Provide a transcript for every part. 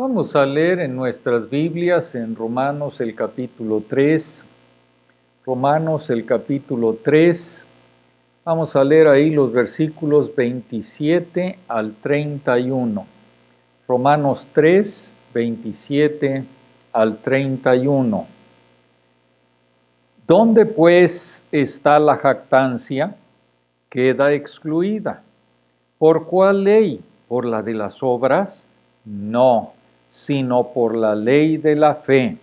Vamos a leer en nuestras Biblias en Romanos el capítulo 3. Romanos el capítulo 3. Vamos a leer ahí los versículos 27 al 31. Romanos 3, 27 al 31. ¿Dónde pues está la jactancia? Queda excluida. ¿Por cuál ley? ¿Por la de las obras? No, sino por la ley de la fe.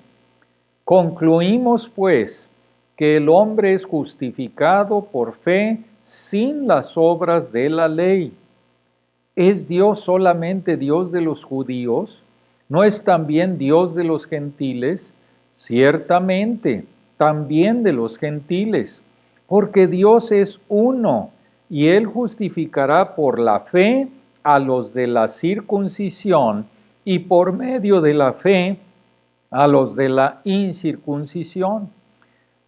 Concluimos, pues, que el hombre es justificado por fe sin las obras de la ley. ¿Es Dios solamente Dios de los judíos? ¿No es también Dios de los gentiles? Ciertamente, también de los gentiles, porque Dios es uno, y Él justificará por la fe a los de la circuncisión, y por medio de la fe a los de la incircuncisión.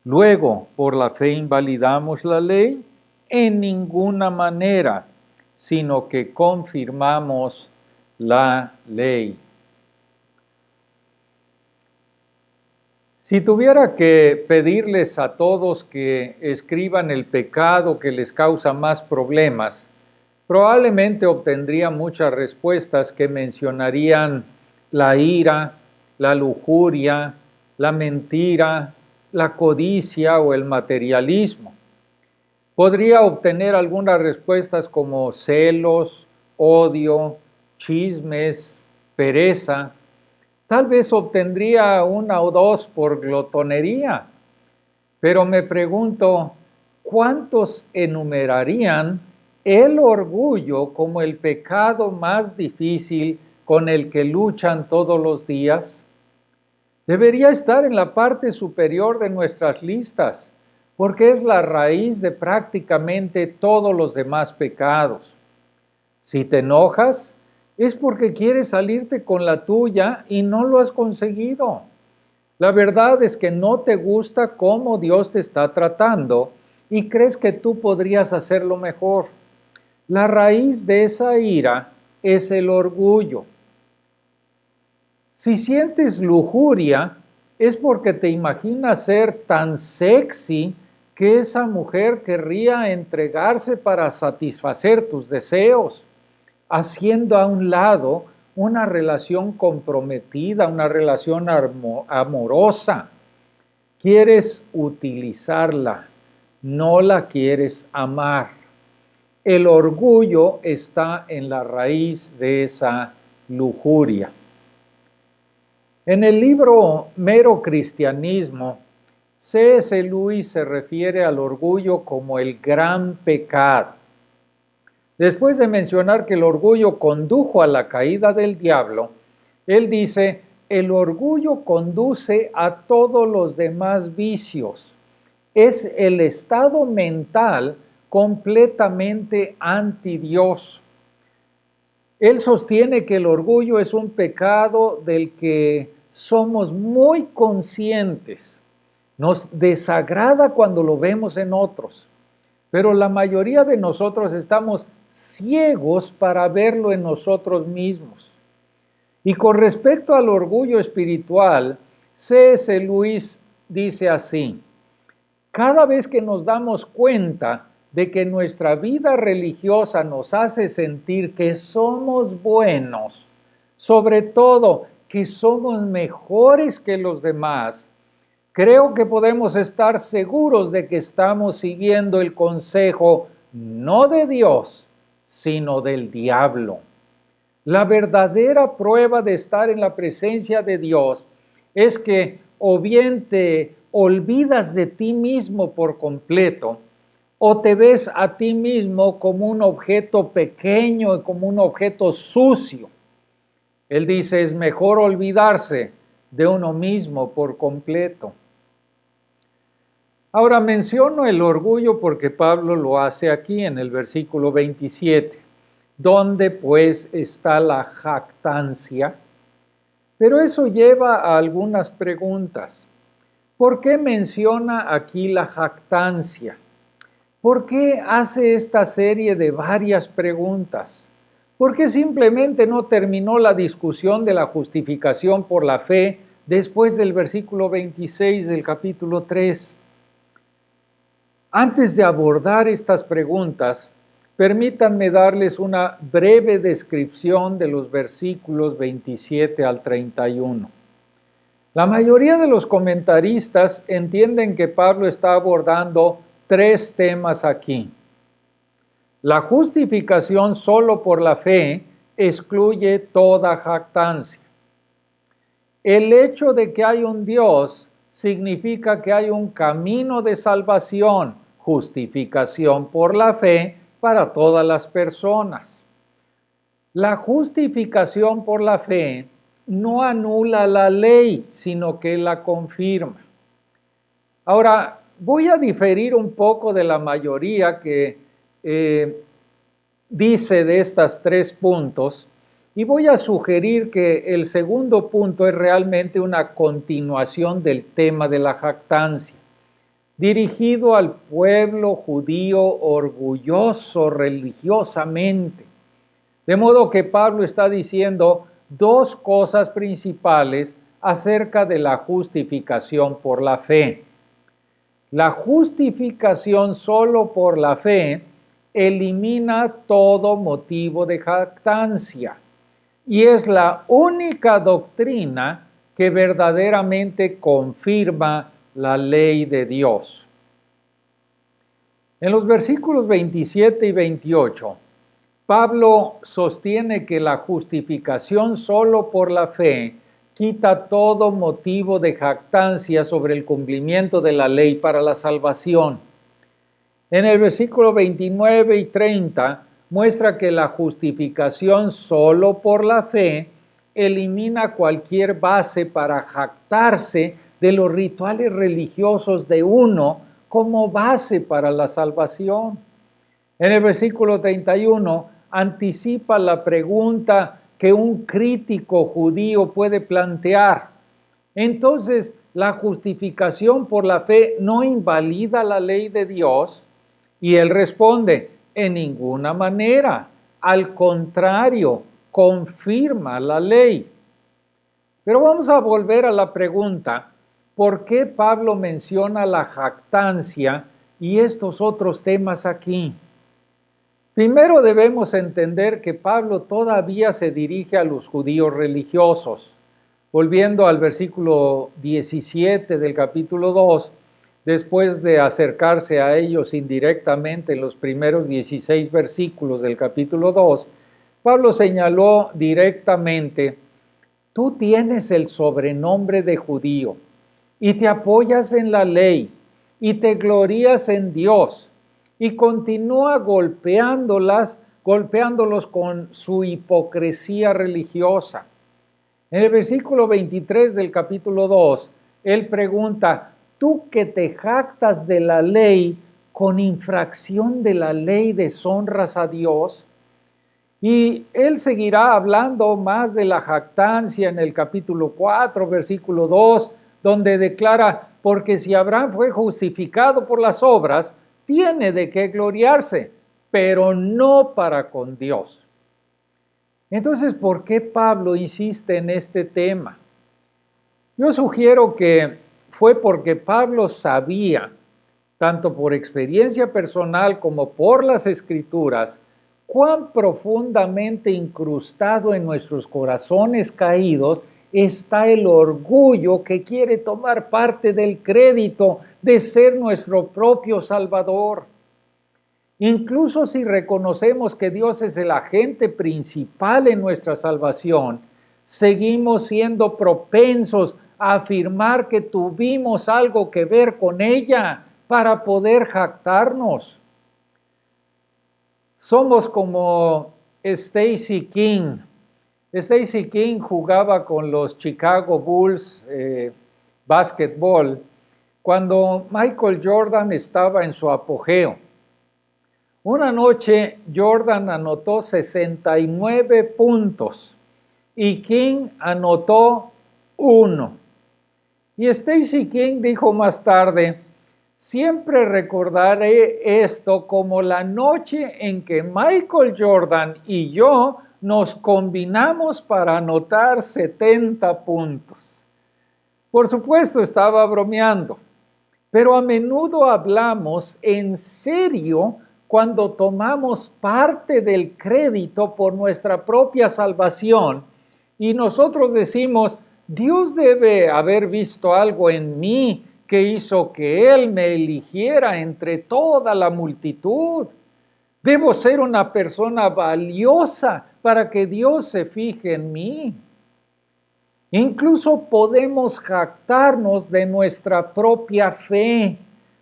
Luego, ¿por la fe invalidamos la ley? En ninguna manera, sino que confirmamos la ley. Si tuviera que pedirles a todos que escriban el pecado que les causa más problemas, probablemente obtendría muchas respuestas que mencionarían la ira, la lujuria, la mentira, la codicia o el materialismo. Podría obtener algunas respuestas como celos, odio, chismes, pereza. Tal vez obtendría una o dos por glotonería, pero me pregunto, ¿cuántos enumerarían el orgullo como el pecado más difícil con el que luchan todos los días? Debería estar en la parte superior de nuestras listas, porque es la raíz de prácticamente todos los demás pecados. Si te enojas, es porque quieres salirte con la tuya y no lo has conseguido. La verdad es que no te gusta cómo Dios te está tratando y crees que tú podrías hacerlo mejor. La raíz de esa ira es el orgullo. Si sientes lujuria, es porque te imaginas ser tan sexy que esa mujer querría entregarse para satisfacer tus deseos, haciendo a un lado una relación comprometida, una relación amorosa. Quieres utilizarla, no la quieres amar. El orgullo está en la raíz de esa lujuria. En el libro Mero Cristianismo, C.S. Lewis se refiere al orgullo como el gran pecado. Después de mencionar que el orgullo condujo a la caída del diablo, él dice, el orgullo conduce a todos los demás vicios. Es el estado mental completamente anti Dios. Él sostiene que el orgullo es un pecado del que somos muy conscientes. Nos desagrada cuando lo vemos en otros, pero la mayoría de nosotros estamos ciegos para verlo en nosotros mismos. Y con respecto al orgullo espiritual, C.S. Lewis dice así, cada vez que nos damos cuenta de que nuestra vida religiosa nos hace sentir que somos buenos, sobre todo que somos mejores que los demás, creo que podemos estar seguros de que estamos siguiendo el consejo no de Dios, sino del diablo. La verdadera prueba de estar en la presencia de Dios es que o bien te olvidas de ti mismo por completo, o te ves a ti mismo como un objeto pequeño, como un objeto sucio. Él dice, es mejor olvidarse de uno mismo por completo. Ahora menciono el orgullo porque Pablo lo hace aquí en el versículo 27. ¿Dónde pues está la jactancia? Pero eso lleva a algunas preguntas. ¿Por qué menciona aquí la jactancia? ¿Por qué hace esta serie de varias preguntas? ¿Por qué simplemente no terminó la discusión de la justificación por la fe después del versículo 26 del capítulo 3? Antes de abordar estas preguntas, permítanme darles una breve descripción de los versículos 27 al 31. La mayoría de los comentaristas entienden que Pablo está abordando tres temas aquí. La justificación solo por la fe excluye toda jactancia. El hecho de que hay un Dios significa que hay un camino de salvación, justificación por la fe para todas las personas. La justificación por la fe no anula la ley, sino que la confirma. Ahora, voy a diferir un poco de la mayoría que dice de estos tres puntos, y voy a sugerir que el segundo punto es realmente una continuación del tema de la jactancia, dirigido al pueblo judío orgulloso religiosamente. De modo que Pablo está diciendo dos cosas principales acerca de la justificación por la fe. La justificación solo por la fe elimina todo motivo de jactancia y es la única doctrina que verdaderamente confirma la ley de Dios. En los versículos 27 y 28, Pablo sostiene que la justificación solo por la fe quita todo motivo de jactancia sobre el cumplimiento de la ley para la salvación. En el versículo 29 y 30 muestra que la justificación solo por la fe elimina cualquier base para jactarse de los rituales religiosos de uno como base para la salvación. En el versículo 31 anticipa la pregunta que un crítico judío puede plantear. Entonces, ¿la justificación por la fe no invalida la ley de Dios? Y él responde, en ninguna manera. Al contrario, confirma la ley. Pero vamos a volver a la pregunta, ¿por qué Pablo menciona la jactancia y estos otros temas aquí? Primero debemos entender que Pablo todavía se dirige a los judíos religiosos. Volviendo al versículo 17 del capítulo 2, después de acercarse a ellos indirectamente en los primeros 16 versículos del capítulo 2, Pablo señaló directamente, tú tienes el sobrenombre de judío y te apoyas en la ley y te glorías en Dios y continúa golpeándolos con su hipocresía religiosa. En el versículo 23 del capítulo 2, él pregunta, tú que te jactas de la ley, con infracción de la ley deshonras a Dios. Y él seguirá hablando más de la jactancia en el capítulo 4, versículo 2, donde declara, porque si Abraham fue justificado por las obras, tiene de qué gloriarse, pero no para con Dios. Entonces, ¿por qué Pablo insiste en este tema? Yo sugiero que fue porque Pablo sabía, tanto por experiencia personal como por las Escrituras, cuán profundamente incrustado en nuestros corazones caídos está el orgullo que quiere tomar parte del crédito de ser nuestro propio Salvador. Incluso si reconocemos que Dios es el agente principal en nuestra salvación, seguimos siendo propensos a afirmar que tuvimos algo que ver con ella para poder jactarnos. Somos como Stacy King. Stacy King jugaba con los Chicago Bulls básquetbol cuando Michael Jordan estaba en su apogeo. Una noche Jordan anotó 69 puntos y King anotó 1. Y Stacy King dijo más tarde, siempre recordaré esto como la noche en que Michael Jordan y yo nos combinamos para anotar 70 puntos. Por supuesto, estaba bromeando, pero a menudo hablamos en serio cuando tomamos parte del crédito por nuestra propia salvación y nosotros decimos, Dios debe haber visto algo en mí que hizo que Él me eligiera entre toda la multitud. Debo ser una persona valiosa para que Dios se fije en mí. Incluso podemos jactarnos de nuestra propia fe,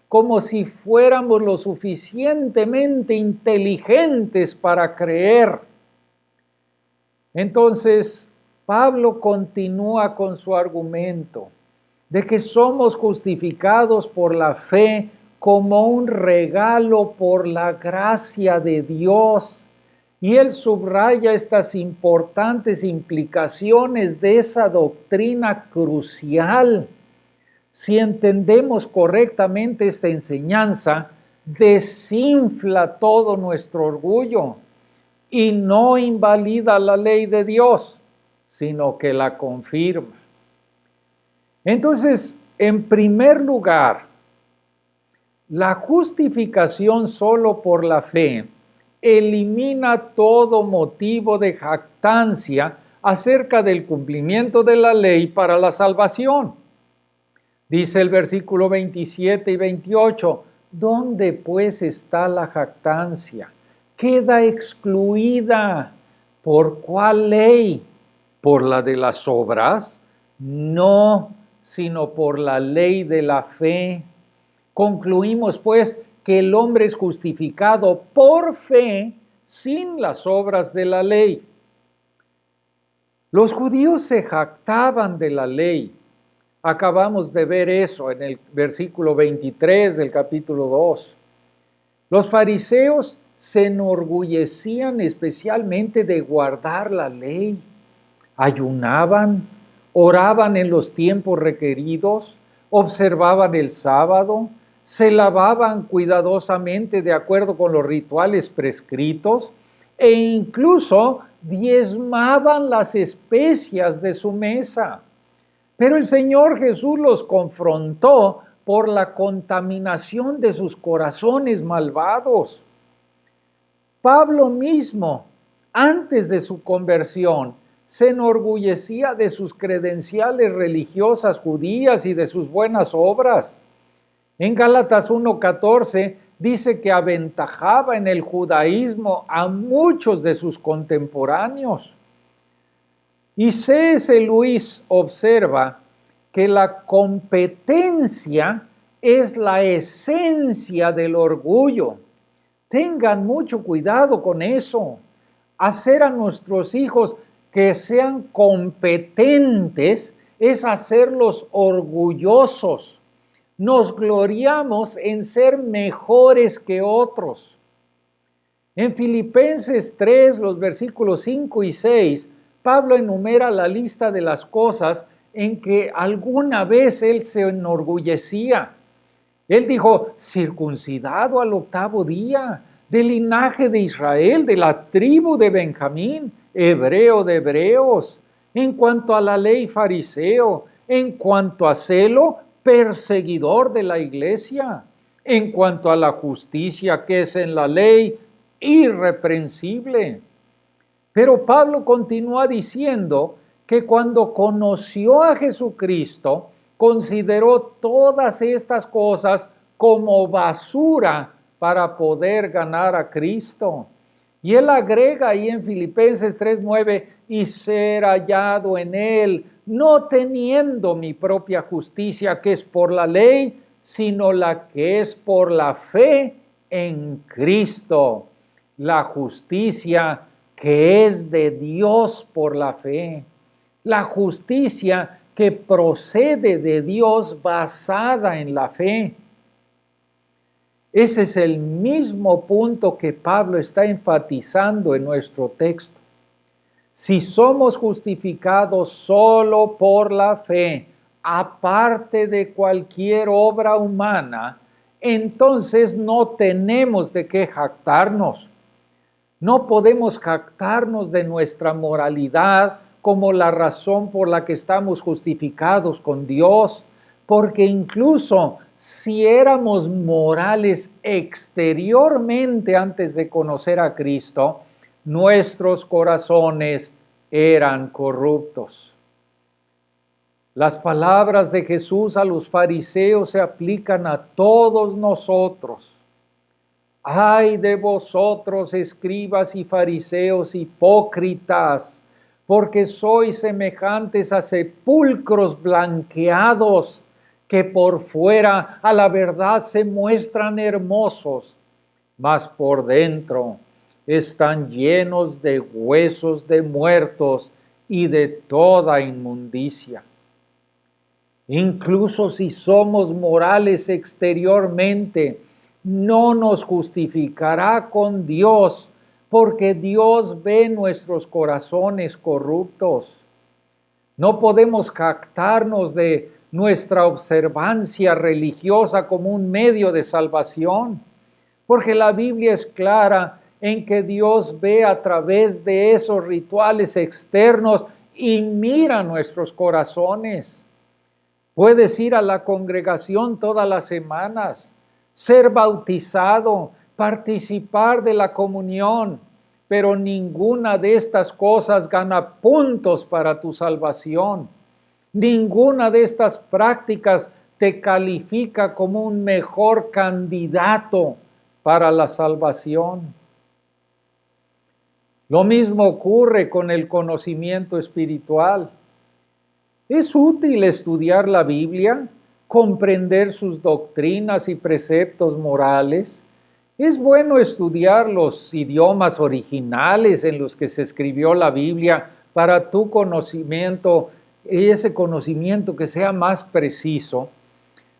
como si fuéramos lo suficientemente inteligentes para creer. Entonces, Pablo continúa con su argumento de que somos justificados por la fe como un regalo por la gracia de Dios. Y él subraya estas importantes implicaciones de esa doctrina crucial. Si entendemos correctamente esta enseñanza, desinfla todo nuestro orgullo y no invalida la ley de Dios, sino que la confirma. Entonces, en primer lugar, la justificación solo por la fe elimina todo motivo de jactancia acerca del cumplimiento de la ley para la salvación. Dice el versículo 27 y 28, ¿dónde pues está la jactancia? Queda excluida. ¿Por cuál ley? ¿Por la de las obras? No, sino por la ley de la fe. Concluimos pues que el hombre es justificado por fe sin las obras de la ley. Los judíos se jactaban de la ley. Acabamos de ver eso en el versículo 23 del capítulo 2. Los fariseos se enorgullecían especialmente de guardar la ley. Ayunaban, oraban en los tiempos requeridos, observaban el sábado, se lavaban cuidadosamente de acuerdo con los rituales prescritos e incluso diezmaban las especias de su mesa. Pero el Señor Jesús los confrontó por la contaminación de sus corazones malvados. Pablo mismo, antes de su conversión, se enorgullecía de sus credenciales religiosas judías y de sus buenas obras. En Gálatas 1:14 dice que aventajaba en el judaísmo a muchos de sus contemporáneos. Y C.S. Lewis observa que la competencia es la esencia del orgullo. Tengan mucho cuidado con eso. Hacer a nuestros hijos que sean competentes es hacerlos orgullosos. Nos gloriamos en ser mejores que otros. En Filipenses 3, los versículos 5 y 6, Pablo enumera la lista de las cosas en que alguna vez él se enorgullecía. Él dijo, circuncidado al 8º día, del linaje de Israel, de la tribu de Benjamín, hebreo de hebreos, en cuanto a la ley fariseo, en cuanto a celo, perseguidor de la iglesia, en cuanto a la justicia que es en la ley, irreprensible. Pero Pablo continúa diciendo que cuando conoció a Jesucristo, consideró todas estas cosas como basura para poder ganar a Cristo. Y él agrega ahí en Filipenses 3:9, y ser hallado en él, no teniendo mi propia justicia que es por la ley, sino la que es por la fe en Cristo, la justicia que es de Dios por la fe, la justicia que procede de Dios basada en la fe. Ese es el mismo punto que Pablo está enfatizando en nuestro texto. Si somos justificados solo por la fe, aparte de cualquier obra humana, entonces no tenemos de qué jactarnos. No podemos jactarnos de nuestra moralidad como la razón por la que estamos justificados con Dios, porque incluso si éramos morales exteriormente antes de conocer a Cristo, nuestros corazones eran corruptos. Las palabras de Jesús a los fariseos se aplican a todos nosotros. Ay de vosotros, escribas y fariseos hipócritas, porque sois semejantes a sepulcros blanqueados, que por fuera a la verdad se muestran hermosos, mas por dentro están llenos de huesos de muertos y de toda inmundicia. Incluso si somos morales exteriormente, no nos justificará con Dios, porque Dios ve nuestros corazones corruptos. No podemos jactarnos de nuestra observancia religiosa como un medio de salvación, porque la Biblia es clara en que Dios ve a través de esos rituales externos y mira nuestros corazones. Puedes ir a la congregación todas las semanas, ser bautizado, participar de la comunión, pero ninguna de estas cosas gana puntos para tu salvación. Ninguna de estas prácticas te califica como un mejor candidato para la salvación. Lo mismo ocurre con el conocimiento espiritual. Es útil estudiar la Biblia, comprender sus doctrinas y preceptos morales. Es bueno estudiar los idiomas originales en los que se escribió la Biblia para tu conocimiento, y ese conocimiento que sea más preciso.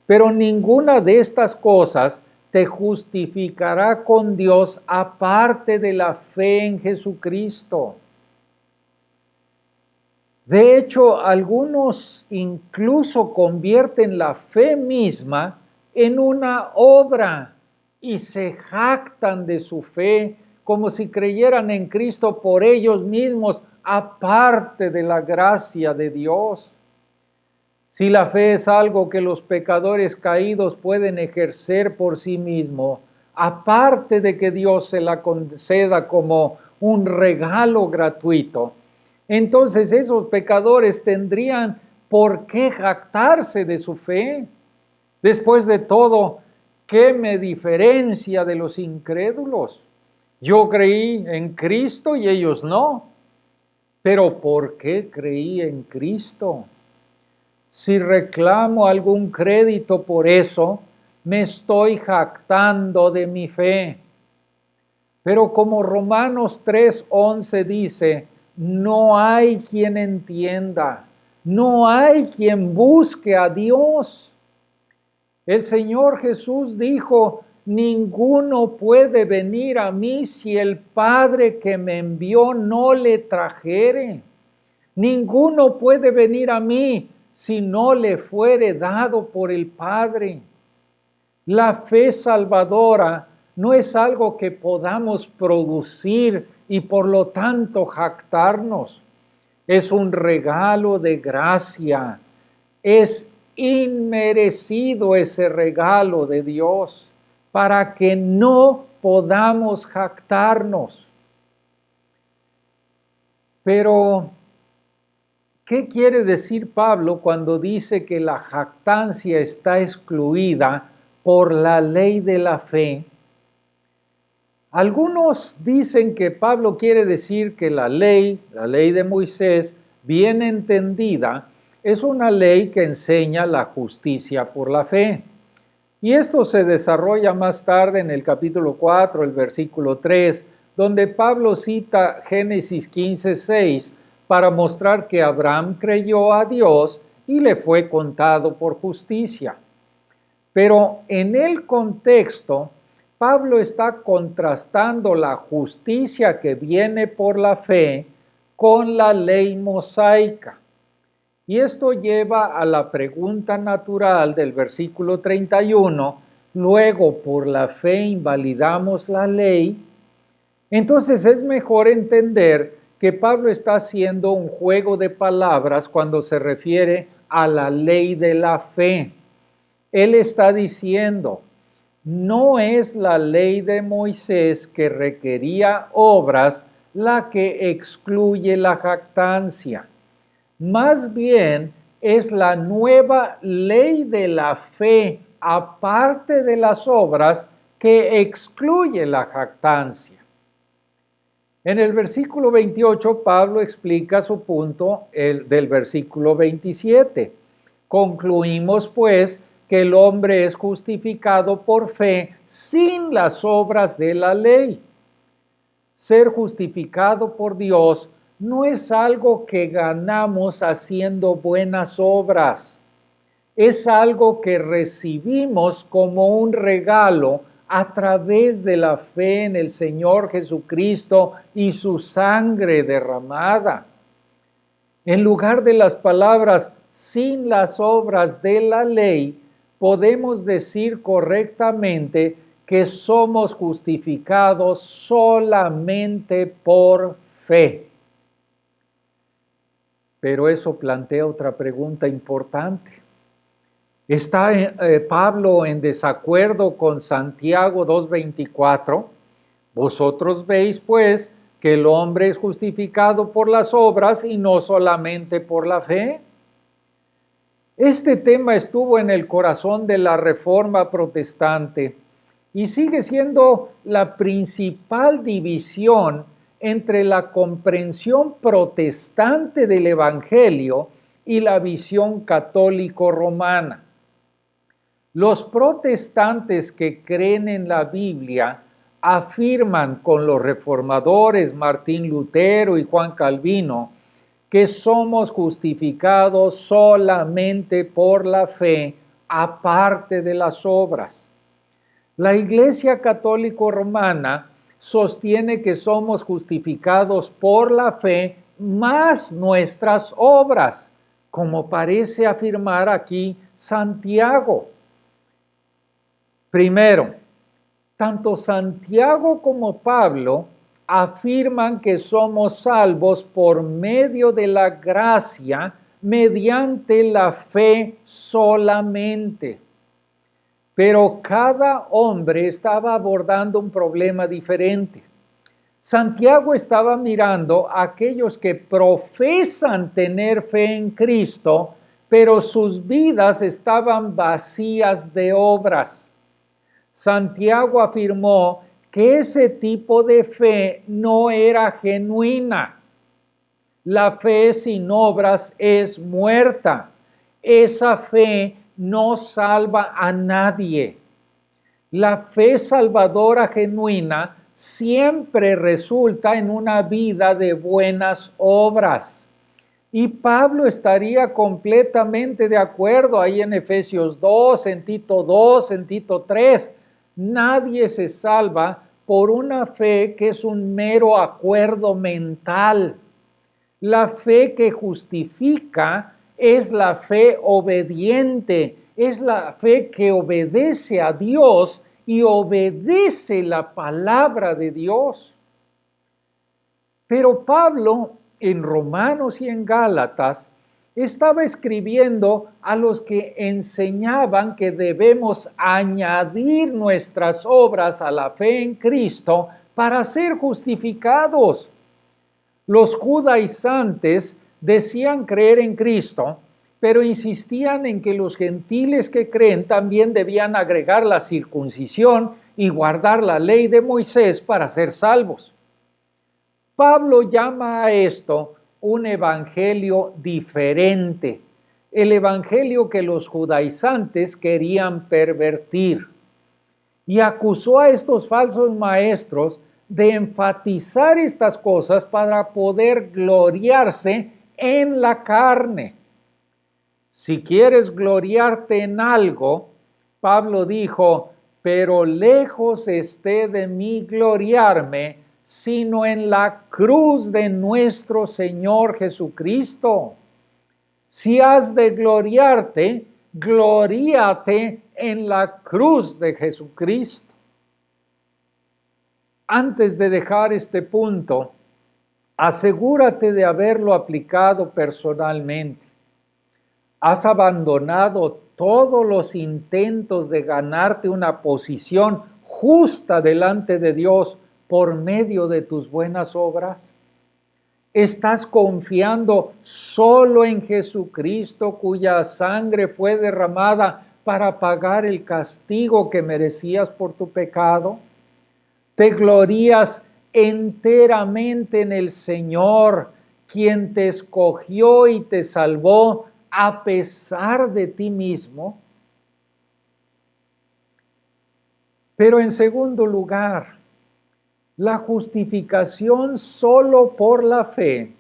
Pero ninguna de estas cosas te justificará con Dios aparte de la fe en Jesucristo. De hecho, algunos incluso convierten la fe misma en una obra y se jactan de su fe como si creyeran en Cristo por ellos mismos, aparte de la gracia de Dios. Si la fe es algo que los pecadores caídos pueden ejercer por sí mismos, aparte de que Dios se la conceda como un regalo gratuito, entonces esos pecadores tendrían por qué jactarse de su fe. Después de todo, ¿qué me diferencia de los incrédulos? Yo creí en Cristo y ellos no. Pero ¿por qué creí en Cristo? Si reclamo algún crédito por eso, me estoy jactando de mi fe. Pero como Romanos 3:11 dice, no hay quien entienda, no hay quien busque a Dios. El Señor Jesús dijo, ninguno puede venir a mí si el Padre que me envió no le trajere. Ninguno puede venir a mí si no le fuere dado por el Padre. La fe salvadora no es algo que podamos producir y por lo tanto jactarnos. Es un regalo de gracia. Es inmerecido ese regalo de Dios para que no podamos jactarnos. Pero ¿qué quiere decir Pablo cuando dice que la jactancia está excluida por la ley de la fe? Algunos dicen que Pablo quiere decir que la ley de Moisés, bien entendida, es una ley que enseña la justicia por la fe. Y esto se desarrolla más tarde en el capítulo 4, el versículo 3, donde Pablo cita Génesis 15:6 para mostrar que Abraham creyó a Dios y le fue contado por justicia. Pero en el contexto, Pablo está contrastando la justicia que viene por la fe con la ley mosaica. Y esto lleva a la pregunta natural del versículo 31, luego por la fe invalidamos la ley. Entonces es mejor entender que Pablo está haciendo un juego de palabras cuando se refiere a la ley de la fe. Él está diciendo, no es la ley de Moisés que requería obras la que excluye la jactancia. Más bien es la nueva ley de la fe, aparte de las obras, que excluye la jactancia. En el versículo 28, Pablo explica su punto del versículo 27. Concluimos, pues, que el hombre es justificado por fe sin las obras de la ley. Ser justificado por Dios no es algo que ganamos haciendo buenas obras. Es algo que recibimos como un regalo a través de la fe en el Señor Jesucristo y su sangre derramada. En lugar de las palabras sin las obras de la ley, podemos decir correctamente que somos justificados solamente por fe. Pero eso plantea otra pregunta importante. ¿Está Pablo en desacuerdo con Santiago 2:24? Vosotros veis, pues, que el hombre es justificado por las obras y no solamente por la fe. Este tema estuvo en el corazón de la Reforma Protestante y sigue siendo la principal división entre la comprensión protestante del Evangelio y la visión católico-romana. Los protestantes que creen en la Biblia afirman con los reformadores Martín Lutero y Juan Calvino que somos justificados solamente por la fe, aparte de las obras. La Iglesia Católica Romana sostiene que somos justificados por la fe más nuestras obras, como parece afirmar aquí Santiago. Primero, tanto Santiago como Pablo afirman que somos salvos por medio de la gracia mediante la fe solamente. Pero cada hombre estaba abordando un problema diferente. Santiago estaba mirando a aquellos que profesan tener fe en Cristo, pero sus vidas estaban vacías de obras. Santiago afirmó que ese tipo de fe no era genuina. La fe sin obras es muerta. Esa fe no salva a nadie. La fe salvadora genuina siempre resulta en una vida de buenas obras. Y Pablo estaría completamente de acuerdo ahí en Efesios 2, en Tito 2, en Tito 3. Nadie se salva por una fe que es un mero acuerdo mental. La fe que justifica es la fe obediente, es la fe que obedece a Dios y obedece la palabra de Dios. Pero Pablo en Romanos y en Gálatas estaba escribiendo a los que enseñaban que debemos añadir nuestras obras a la fe en Cristo para ser justificados. Los judaizantes decían creer en Cristo, pero insistían en que los gentiles que creen también debían agregar la circuncisión y guardar la ley de Moisés para ser salvos. Pablo llama a esto un evangelio diferente, el evangelio que los judaizantes querían pervertir, y acusó a estos falsos maestros de enfatizar estas cosas para poder gloriarse en la carne. Si quieres gloriarte en algo, Pablo dijo, pero lejos esté de mí gloriarme, sino en la cruz de nuestro Señor Jesucristo. Si has de gloriarte, gloríate en la cruz de Jesucristo. Antes de dejar este punto, asegúrate de haberlo aplicado personalmente. Has abandonado todos los intentos de ganarte una posición justa delante de Dios por medio de tus buenas obras. ¿Estás confiando solo en Jesucristo, cuya sangre fue derramada para pagar el castigo que merecías por tu pecado? ¿Te glorías enteramente en el Señor, quien te escogió y te salvó a pesar de ti mismo? Pero en segundo lugar, la justificación solo por la fe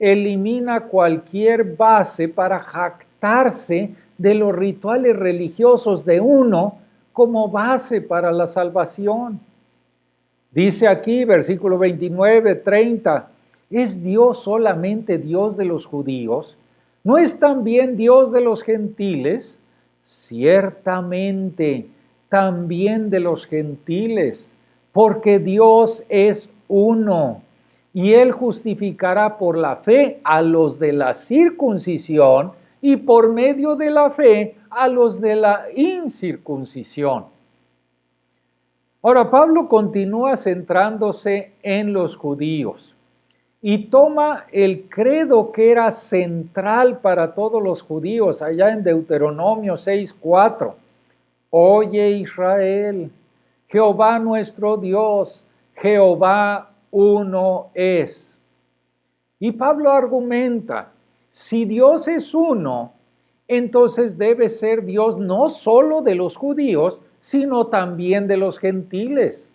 elimina cualquier base para jactarse de los rituales religiosos de uno como base para la salvación. Dice aquí, versículo 29, 30, ¿es Dios solamente Dios de los judíos? ¿No es también Dios de los gentiles? Ciertamente, también de los gentiles, porque Dios es uno, y Él justificará por la fe a los de la circuncisión y por medio de la fe a los de la incircuncisión. Ahora, Pablo continúa centrándose en los judíos y toma el credo que era central para todos los judíos, allá en Deuteronomio 6:4. Oye Israel, Jehová nuestro Dios, Jehová uno es. Y Pablo argumenta, si Dios es uno, entonces debe ser Dios no solo de los judíos, sino también de los gentiles.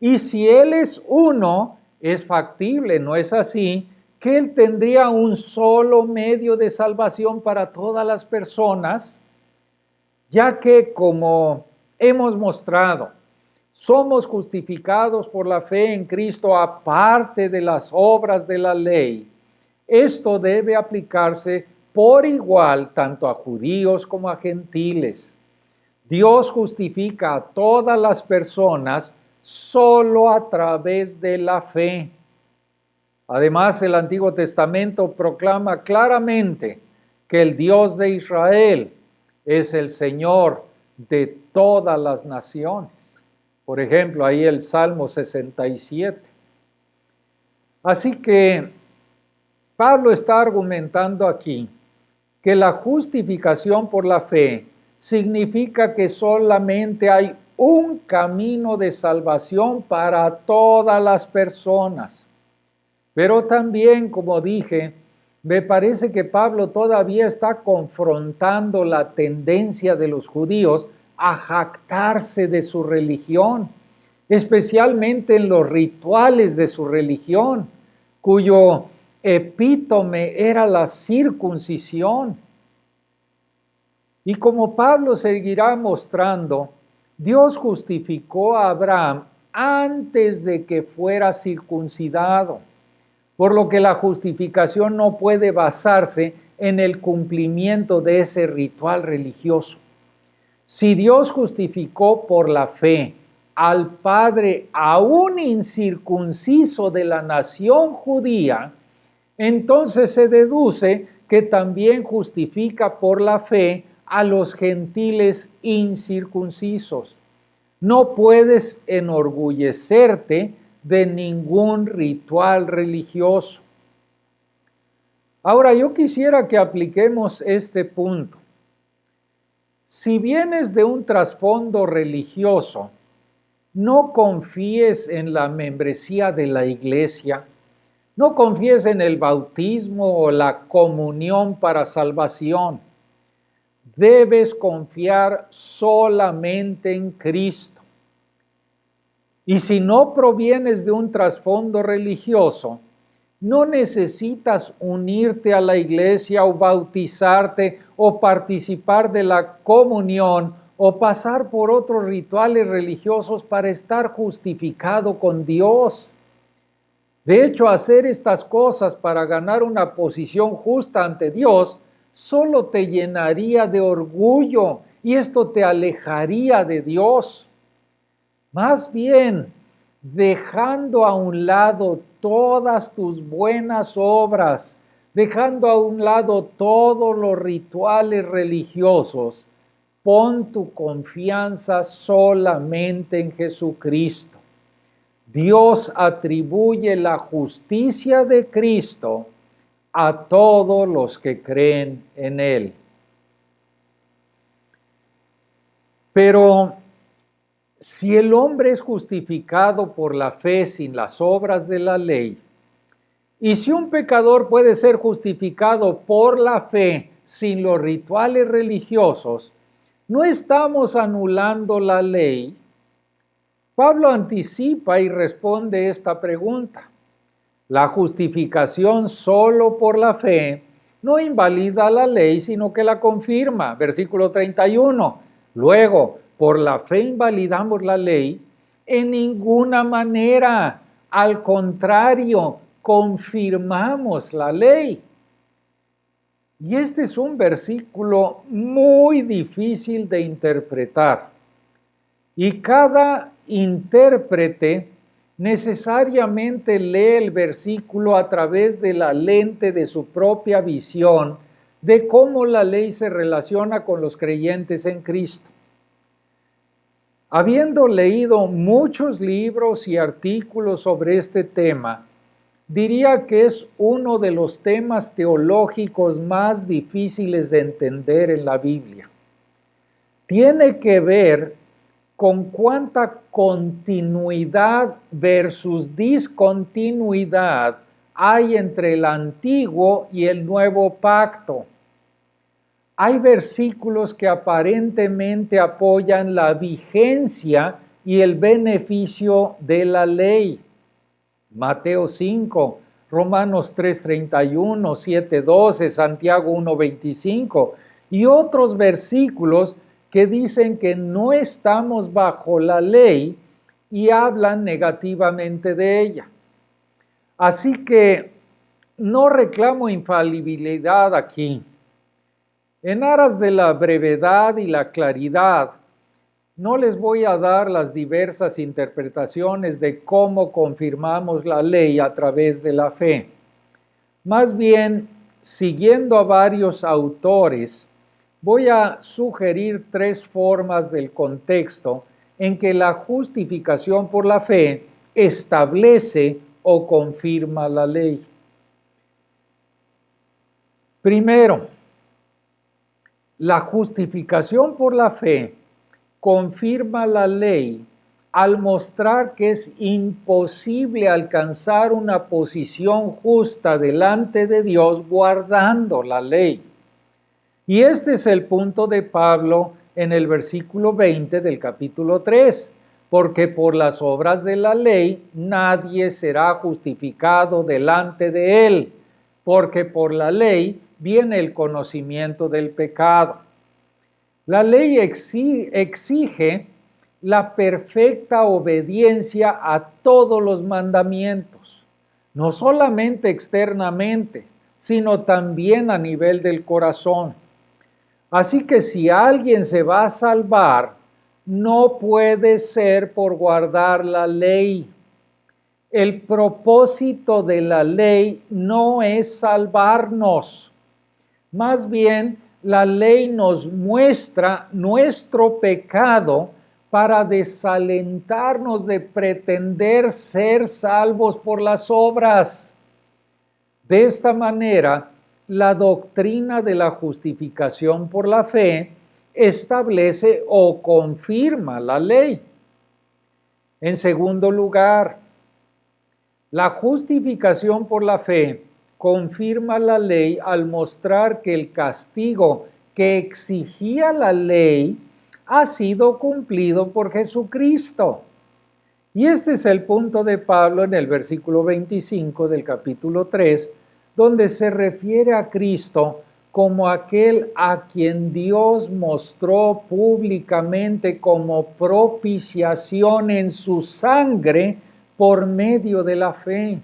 Y si Él es uno, es factible, ¿no es así? Que Él tendría un solo medio de salvación para todas las personas, ya que, como hemos mostrado, somos justificados por la fe en Cristo aparte de las obras de la ley. Esto debe aplicarse por igual tanto a judíos como a gentiles. Dios justifica a todas las personas solo a través de la fe. Además, el Antiguo Testamento proclama claramente que el Dios de Israel es el Señor de todas las naciones. Por ejemplo, ahí el Salmo 67. Así que Pablo está argumentando aquí que la justificación por la fe significa que solamente hay un camino de salvación para todas las personas. Pero también, como dije, me parece que Pablo todavía está confrontando la tendencia de los judíos a jactarse de su religión, especialmente en los rituales de su religión, cuyo epítome era la circuncisión. Y como Pablo seguirá mostrando, Dios justificó a Abraham antes de que fuera circuncidado, por lo que la justificación no puede basarse en el cumplimiento de ese ritual religioso. Si Dios justificó por la fe al padre aún incircunciso de la nación judía, entonces se deduce que también justifica por la fe a los gentiles incircuncisos. No puedes enorgullecerte de ningún ritual religioso. Ahora, yo quisiera que apliquemos este punto. Si vienes de un trasfondo religioso, no confíes en la membresía de la iglesia, no confíes en el bautismo o la comunión para salvación. Debes confiar solamente en Cristo. Y si no provienes de un trasfondo religioso, no necesitas unirte a la iglesia o bautizarte o participar de la comunión o pasar por otros rituales religiosos para estar justificado con Dios. De hecho, hacer estas cosas para ganar una posición justa ante Dios solo te llenaría de orgullo y esto te alejaría de Dios. Más bien, dejando a un lado todas tus buenas obras, dejando a un lado todos los rituales religiosos, pon tu confianza solamente en Jesucristo. Dios atribuye la justicia de Cristo a todos los que creen en Él. Pero si el hombre es justificado por la fe sin las obras de la ley, y si un pecador puede ser justificado por la fe sin los rituales religiosos, ¿no estamos anulando la ley? Pablo anticipa y responde esta pregunta. La justificación solo por la fe no invalida la ley, sino que la confirma. Versículo 31. Luego, por la fe invalidamos la ley en ninguna manera. Al contrario, confirmamos la ley. Y este es un versículo muy difícil de interpretar. Y cada intérprete necesariamente lee el versículo a través de la lente de su propia visión de cómo la ley se relaciona con los creyentes en Cristo. Habiendo leído muchos libros y artículos sobre este tema, diría que es uno de los temas teológicos más difíciles de entender en la Biblia. Tiene que ver con cuánta continuidad versus discontinuidad hay entre el antiguo y el nuevo pacto. Hay versículos que aparentemente apoyan la vigencia y el beneficio de la ley. Mateo 5, Romanos 3:31, 7:12, Santiago 1:25 y otros versículos que dicen que no estamos bajo la ley y hablan negativamente de ella. Así que no reclamo infalibilidad aquí. En aras de la brevedad y la claridad, no les voy a dar las diversas interpretaciones de cómo confirmamos la ley a través de la fe. Más bien, siguiendo a varios autores, voy a sugerir 3 formas del contexto en que la justificación por la fe establece o confirma la ley. Primero, la justificación por la fe confirma la ley al mostrar que es imposible alcanzar una posición justa delante de Dios guardando la ley. Y este es el punto de Pablo en el versículo 20 del capítulo 3, porque por las obras de la ley nadie será justificado delante de él, porque por la ley viene el conocimiento del pecado. La ley exige la perfecta obediencia a todos los mandamientos, no solamente externamente, sino también a nivel del corazón. Así que si alguien se va a salvar, no puede ser por guardar la ley. El propósito de la ley no es salvarnos. Más bien, la ley nos muestra nuestro pecado para desalentarnos de pretender ser salvos por las obras. De esta manera, la doctrina de la justificación por la fe establece o confirma la ley. En segundo lugar, la justificación por la fe confirma la ley al mostrar que el castigo que exigía la ley ha sido cumplido por Jesucristo. Y este es el punto de Pablo en el versículo 25 del capítulo 3, donde se refiere a Cristo como aquel a quien Dios mostró públicamente como propiciación en su sangre por medio de la fe.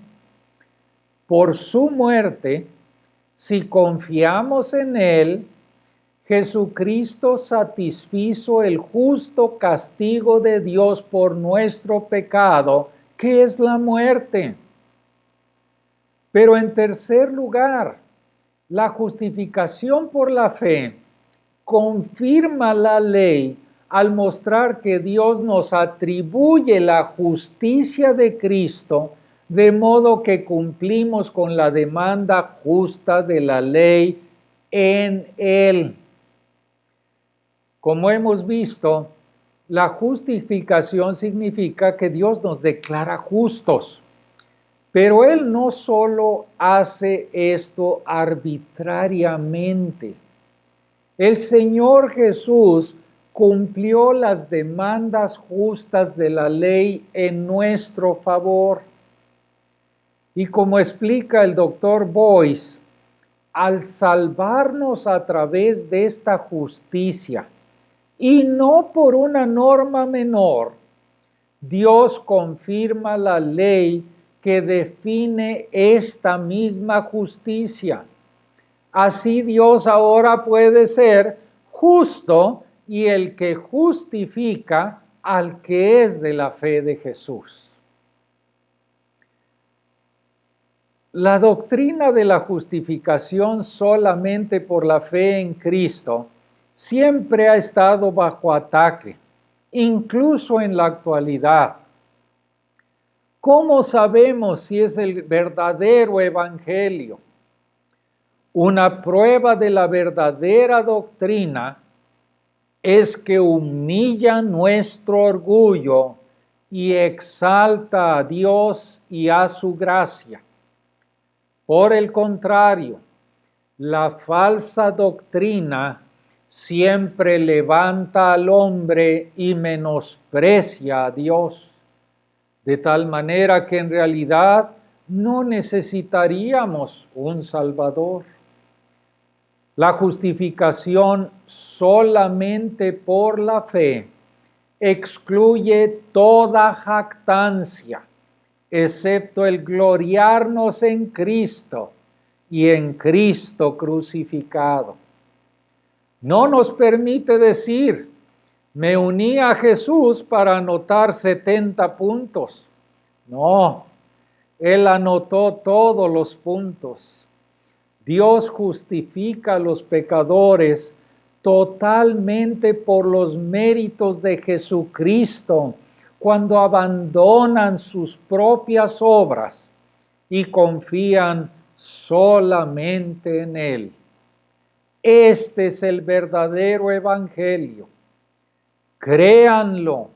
Por su muerte, si confiamos en Él, Jesucristo satisfizo el justo castigo de Dios por nuestro pecado ¿Qué es la muerte? Pero en tercer lugar, la justificación por la fe confirma la ley al mostrar que Dios nos atribuye la justicia de Cristo, de modo que cumplimos con la demanda justa de la ley en Él. Como hemos visto, la justificación significa que Dios nos declara justos. Pero Él no solo hace esto arbitrariamente. El Señor Jesús cumplió las demandas justas de la ley en nuestro favor. Y como explica el doctor Boyce, al salvarnos a través de esta justicia, y no por una norma menor, Dios confirma la ley que define esta misma justicia. Así Dios ahora puede ser justo y el que justifica al que es de la fe de Jesús. La doctrina de la justificación solamente por la fe en Cristo siempre ha estado bajo ataque, incluso en la actualidad. ¿Cómo sabemos si es el verdadero evangelio? Una prueba de la verdadera doctrina es que humilla nuestro orgullo y exalta a Dios y a su gracia. Por el contrario, la falsa doctrina siempre levanta al hombre y menosprecia a Dios, de tal manera que en realidad no necesitaríamos un Salvador. La justificación solamente por la fe excluye toda jactancia, excepto el gloriarnos en Cristo y en Cristo crucificado. No nos permite decir, me uní a Jesús para anotar 70 puntos. No, Él anotó todos los puntos. Dios justifica a los pecadores totalmente por los méritos de Jesucristo cuando abandonan sus propias obras y confían solamente en Él. Este es el verdadero evangelio. Créanlo,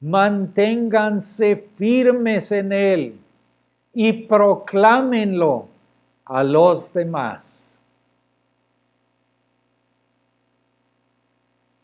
manténganse firmes en Él y proclámenlo a los demás.